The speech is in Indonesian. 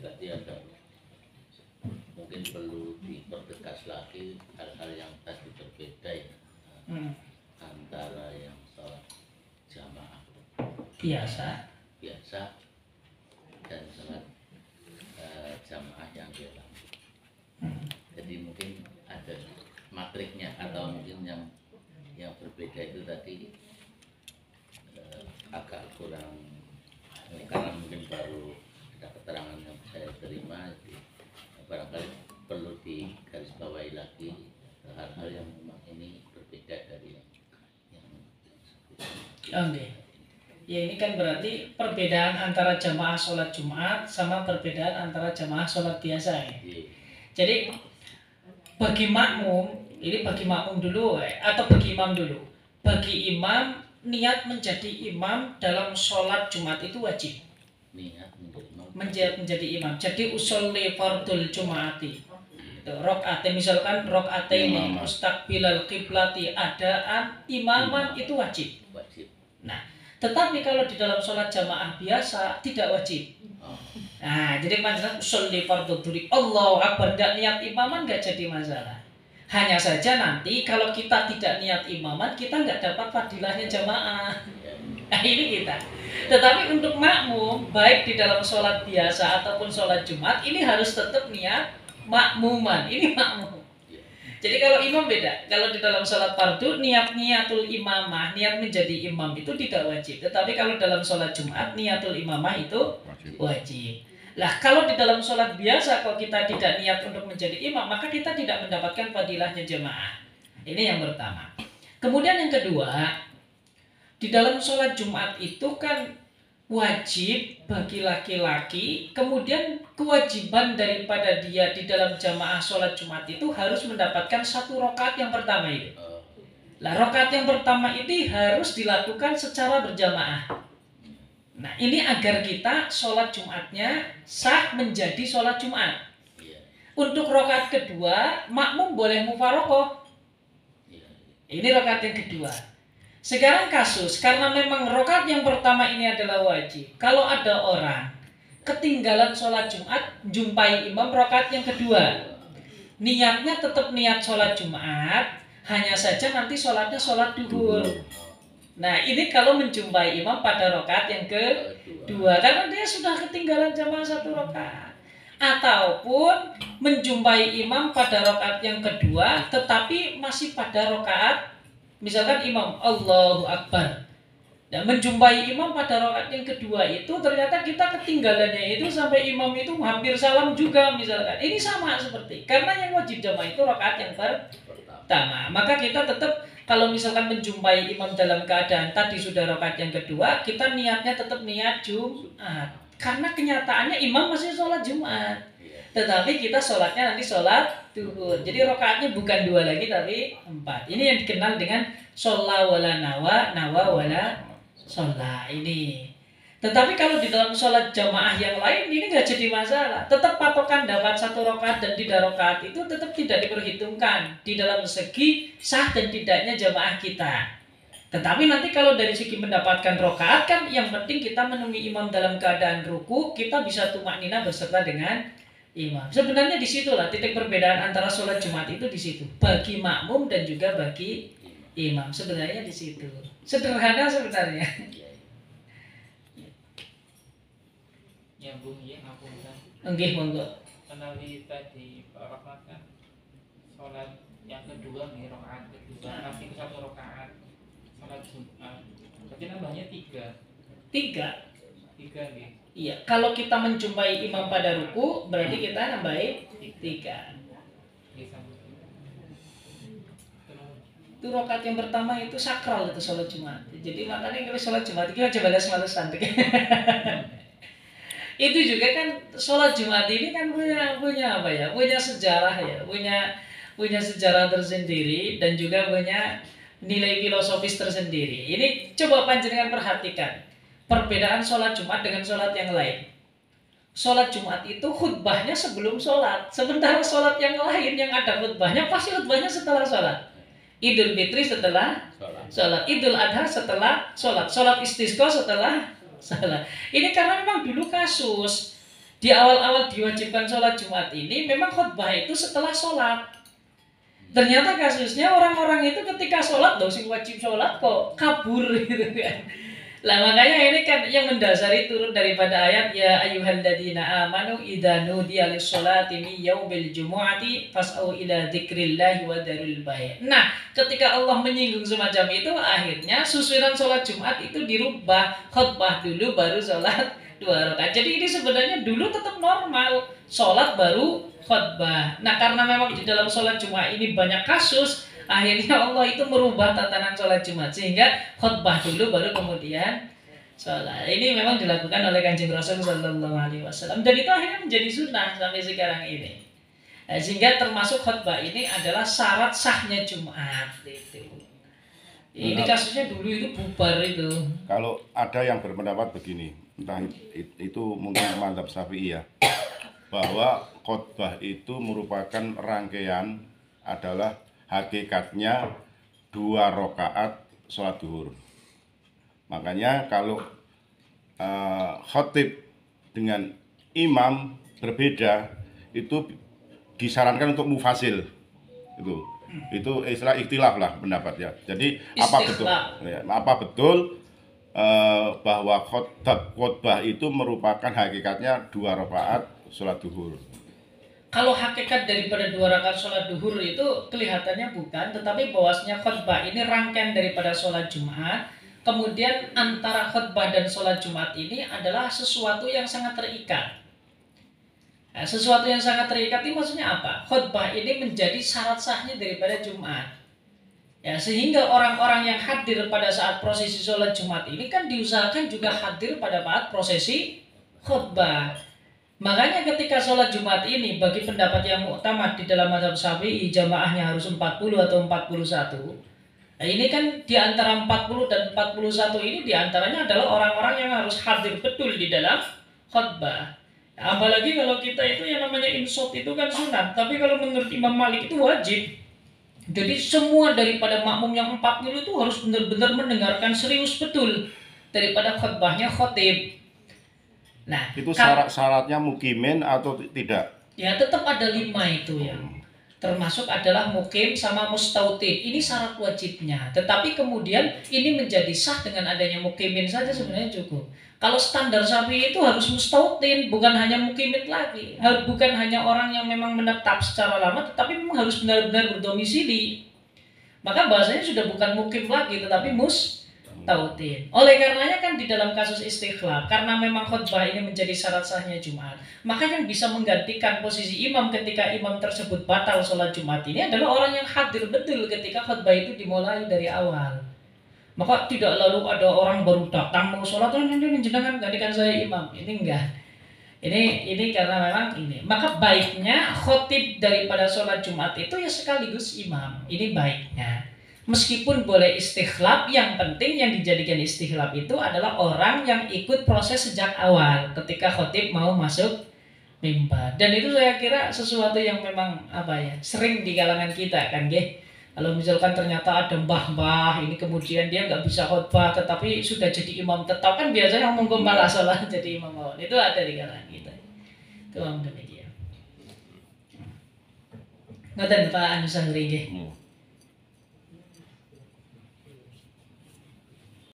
tadi ada mungkin perlu dipertegas lagi hal-hal yang tadi berbeda ya antara yang sholat jamaah biasa dan sholat jamaah yang dialam. Jadi mungkin ada matriknya atau mungkin yang berbeda itu tadi agak kurang, karena mungkin baru ada keterangan yang saya terima, barangkali perlu digarisbawahi lagi hal-hal yang memang ini berbeda dari yang Oke. Ya ini kan berarti perbedaan antara jamaah sholat Jumat sama perbedaan antara jamaah sholat biasa ya. Jadi bagi makmum, ini bagi makmum dulu atau bagi imam dulu. Bagi imam, niat menjadi imam dalam sholat Jumat itu wajib. niat Menjadi imam. Jadi usolli fardul Jumati. Rokate misalkan rokate ini mustaqbilal qiblati adaan imaman itu wajib. Nah, tetapi kalau di dalam sholat jamaah biasa tidak wajib. Nah, jadi panjenengan usolli fardhu dzuri Allahu akbar, enggak niat imaman enggak jadi masalah. Hanya saja nanti kalau kita tidak niat imaman kita enggak dapat fadilahnya jamaah. Nah, ini kita. Tetapi untuk makmum baik di dalam sholat biasa ataupun sholat Jumat ini harus tetap niat makmuman. Ini makmum. Jadi kalau imam beda. Kalau di dalam sholat fardu niatul imamah, niat menjadi imam itu tidak wajib. Tetapi kalau dalam sholat Jumat niatul imamah itu wajib. Lah kalau di dalam sholat biasa kalau kita tidak niat untuk menjadi imam maka kita tidak mendapatkan fadilahnya jemaah. Ini yang pertama. Kemudian yang kedua, di dalam sholat Jumat itu kan wajib bagi laki-laki, kemudian kewajiban daripada dia di dalam jamaah sholat Jumat itu harus mendapatkan 1 rakaat yang pertama itu. Lah rakaat yang pertama ini harus dilakukan secara berjamaah. Nah ini agar kita sholat Jumatnya sah menjadi sholat Jumat. Untuk rakaat kedua makmum boleh mufarokoh. Ini rakaat yang kedua. Sekarang kasus, karena memang rakaat yang pertama ini adalah wajib. Kalau ada orang ketinggalan sholat Jumat, jumpai imam rakaat yang kedua, niatnya tetap niat sholat Jumat, hanya saja nanti sholatnya sholat duhur. Nah ini kalau menjumpai imam pada rakaat yang kedua, karena dia sudah ketinggalan jamaah 1 rakaat. Ataupun menjumpai imam pada rakaat yang kedua, tetapi masih pada rakaat misalkan imam Allahu Akbar dan menjumpai imam pada rakaat yang kedua itu ternyata kita ketinggalannya itu sampai imam itu hampir salam juga misalkan. Ini sama seperti karena yang wajib jamaah itu rakaat yang pertama. Maka kita tetap kalau misalkan menjumpai imam dalam keadaan tadi sudah rakaat yang kedua, kita niatnya tetap niat Jumat. Karena kenyataannya imam masih sholat Jumat. Tetapi kita sholatnya nanti sholat duhur. Jadi rakaatnya bukan 2 lagi tapi 4. Ini yang dikenal dengan sholat wala nawa wala sholat ini. Tetapi kalau di dalam sholat jamaah yang lain ini nggak jadi masalah. Tetap patokan dapat 1 rakaat dan 3 rakaat itu tetap tidak diperhitungkan di dalam segi sah dan tidaknya jamaah kita. Tetapi nanti kalau dari segi mendapatkan rakaat kan yang penting kita menemui imam dalam keadaan ruku, kita bisa tumaknina beserta dengan imam. Sebenarnya di situlah titik perbedaan antara sholat Jumat itu di situ. Bagi makmum dan juga bagi imam. Sebenarnya di situ. Sederhana sebenarnya. Nyambung ya ngapunten. Nggih monggo. Menawi tadi rakaat kan sholat yang kedua nih rakaat kedua tapi 1 rakaat sholat Jumat. Berarti nambahnya 3. 3 nih. Iya, kalau kita menjumpai imam pada ruku, berarti kita nambahin 3. Itu rakaat yang pertama itu sakral itu sholat Jumat. Jadi makanya kalau sholat Jumat kita coba bahas malesan. Itu juga kan sholat Jumat ini kan punya apa ya? Punya sejarah ya, punya sejarah tersendiri dan juga punya nilai filosofis tersendiri. Ini coba panjenengan perhatikan. Perbedaan sholat Jumat dengan sholat yang lain. Sholat Jumat itu khutbahnya sebelum sholat. Sementara sholat yang lain yang ada khutbahnya pasti khutbahnya setelah sholat. Idul Fitri setelah sholat. Idul Adha setelah sholat. Sholat istisqa setelah sholat. Ini karena memang dulu kasus Di awal-awal diwajibkan sholat Jumat ini memang khutbah itu setelah sholat. Ternyata kasusnya orang-orang itu ketika sholat loh, sing wajib sholat kok kabur gitu kan. Lah makanya ini kan yang mendasari turun daripada ayat ya ayyuhalladzina amanu idza nudiya lis-sholati min yaumil jumu'ati fas'au ila dzikrillahi wa dzarul bai'. Nah, ketika Allah menyinggung semacam itu akhirnya susunan sholat Jumat itu dirubah, khutbah dulu baru sholat 2 rakaat. Jadi ini sebenarnya dulu tetap normal, sholat baru khutbah. Nah, karena memang di dalam sholat Jumat ini banyak kasus, akhirnya Allah itu merubah tatanan sholat Jumat sehingga khutbah dulu baru kemudian sholat. Ini memang dilakukan oleh Kanjeng Rasul Sallallahu Alaihi Wasallam dan itu akhirnya menjadi sunnah sampai sekarang ini. Nah, sehingga termasuk khutbah ini adalah syarat sahnya Jumat. Ini kasusnya dulu itu bubar itu. Kalau ada yang berpendapat begini, entah itu mungkin mazhab Syafi'i ya, bahwa khutbah itu merupakan rangkaian adalah hakikatnya 2 rakaat sholat duhur. Makanya kalau khotib dengan imam berbeda itu disarankan untuk mufasil. Itu istilah ikhtilaf lah pendapat ya. Jadi apa betul bahwa khutbah itu merupakan hakikatnya 2 rakaat sholat duhur? Kalau hakikat daripada 2 rakaat sholat duhur itu kelihatannya bukan, tetapi bahwasanya khutbah ini rangkaian daripada sholat Jumat. Kemudian antara khutbah dan sholat Jumat ini adalah sesuatu yang sangat terikat. Nah, sesuatu yang sangat terikat ini maksudnya apa? Khutbah ini menjadi syarat sahnya daripada Jumat. Ya, sehingga orang-orang yang hadir pada saat prosesi sholat Jumat ini kan diusahakan juga hadir pada saat prosesi khutbah. Makanya ketika sholat Jumat ini bagi pendapat yang muktamad di dalam mazhab Syafi'i jamaahnya harus 40 atau 41. Nah ini kan di antara 40 dan 41 ini diantaranya adalah orang-orang yang harus hadir betul di dalam khutbah. Nah, apalagi kalau kita itu yang namanya insot itu kan sunat, tapi kalau menurut Imam Malik itu wajib. Jadi semua daripada makmum yang 40 itu harus benar-benar mendengarkan serius betul daripada khutbahnya khotib. Nah, itu syaratnya mukimin atau tidak? Ya tetap ada 5 itu ya. Termasuk adalah mukim sama mustautin. Ini syarat wajibnya. Tetapi kemudian ini menjadi sah dengan adanya mukimin saja sebenarnya cukup. Kalau standar Syafi'i itu harus mustautin, bukan hanya mukimin lagi. Bukan hanya orang yang memang menetap secara lama, tetapi memang harus benar-benar berdomisili. Maka bahasanya sudah bukan mukim lagi, tetapi tautin. Oleh karenanya kan di dalam kasus istikhlaf, karena memang khutbah ini menjadi syarat sahnya Jumat, maka yang bisa menggantikan posisi imam ketika imam tersebut batal sholat Jumat ini adalah orang yang hadir betul ketika khutbah itu dimulai dari awal. Maka tidak lalu ada orang baru datang mau sholat, jenengan gantikan saya imam. Ini enggak. Ini karena memang ini. Maka baiknya khotib daripada sholat Jumat itu ya sekaligus imam. Ini baiknya. Meskipun boleh istikhlaf, yang penting yang dijadikan istikhlaf itu adalah orang yang ikut proses sejak awal ketika khotib mau masuk mimbar. Dan itu saya kira sesuatu yang memang sering di kalangan kita kan nggih. Kalau misalkan ternyata ada mbah-mbah ini kemudian dia nggak bisa khotbah tetapi sudah jadi imam tetap, kan biasanya ngomong gembala sholat jadi imam awal. Itu ada di kalangan kita. Itu demikian. Ngoten Pak Anu Sahri nggih.